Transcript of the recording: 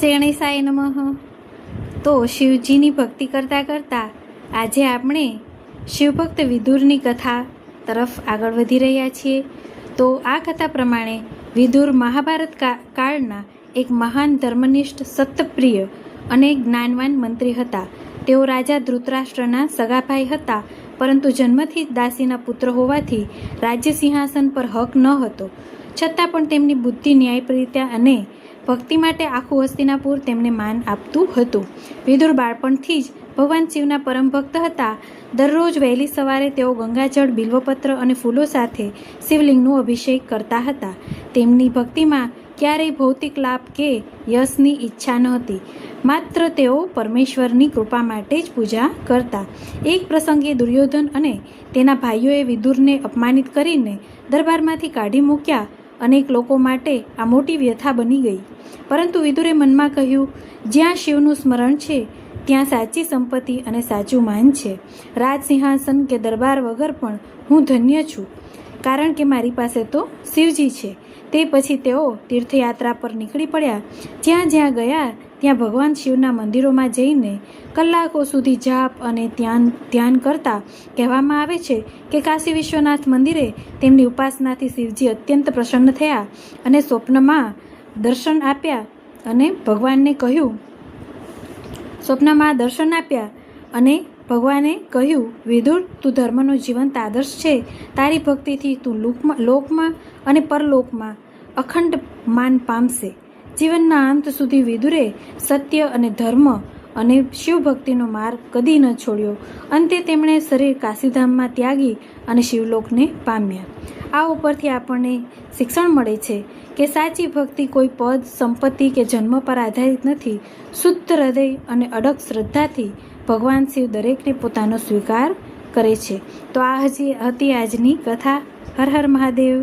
ગણેશાય નમઃ. તો શિવજીની ભક્તિ કરતાં કરતાં આજે આપણે શિવભક્ત વિદુરની કથા તરફ આગળ વધી રહ્યા છીએ. તો આ કથા પ્રમાણે વિદુર મહાભારત કાળના એક મહાન ધર્મનિષ્ઠ, સત્યપ્રિય અને જ્ઞાનવાન મંત્રી હતા. તેઓ રાજા ધૃતરાષ્ટ્રના સગાભાઈ હતા, પરંતુ જન્મથી જ દાસીના પુત્ર હોવાથી રાજ્ય સિંહાસન પર હક ન હતો. છતાં પણ તેમની બુદ્ધિ, ન્યાયપ્રિયતા અને ભક્તિ માટે આખું હસ્તિનાપુર તેમને માન આપતું હતું. વિદુર બાળપણથી જ ભગવાન શિવના પરમ ભક્ત હતા. દરરોજ વહેલી સવારે તેઓ ગંગાજળ, બિલ્વપત્ર અને ફૂલો સાથે શિવલિંગનું અભિષેક કરતા હતા. તેમની ભક્તિમાં ક્યારેય ભૌતિક લાભ કે યશની ઈચ્છા નહોતી, માત્ર તેઓ પરમેશ્વરની કૃપા માટે જ પૂજા કરતા. એક પ્રસંગે દુર્યોધન અને તેના ભાઈઓએ વિદુરને અપમાનિત કરીને દરબારમાંથી કાઢી મૂક્યા. અનેક લોકો માટે આ મોટી વ્યથા બની ગઈ, પરંતુ વિદુરે મનમાં કહ્યું, જ્યાં શિવનું સ્મરણ છે ત્યાં સાચી સંપત્તિ અને સાચું માન છે. રાજ સિંહાસન કે દરબાર વગર પણ હું ધન્ય છું, કારણ કે મારી પાસે તો શિવજી છે. તે પછી તેઓ તીર્થયાત્રા પર નીકળી પડ્યા. જ્યાં જ્યાં ગયા ત્યાં ભગવાન શિવના મંદિરોમાં જઈને કલાકો સુધી જાપ અને ધ્યાન કરતા. કહેવામાં આવે છે કે કાશી વિશ્વનાથ મંદિરે તેમની ઉપાસનાથી શિવજી અત્યંત પ્રસન્ન થયા અને સ્વપ્નમાં દર્શન આપ્યા અને ભગવાને કહ્યું, વિદુર, તું ધર્મનો જીવંત આદર્શ છે. તારી ભક્તિથી તું લોકમાં અને પરલોકમાં અખંડ માન પામશે. જીવનના અંત સુધી વિદુરે સત્ય અને ધર્મ અને શિવભક્તિનો માર્ગ કદી ન છોડ્યો. અંતે તેમણે શરીર કાશીધામમાં ત્યાગી અને શિવલોકને પામ્યા. આ ઉપરથી આપણને શિક્ષણ મળે છે કે સાચી ભક્તિ કોઈ પદ, સંપત્તિ કે જન્મ પર આધારિત નથી. શુદ્ધ હૃદય અને અડગ શ્રદ્ધાથી ભગવાન શિવ દરેકને પોતાનો સ્વીકાર કરે છે. તો આ હતી આજની કથા. હર હર મહાદેવ.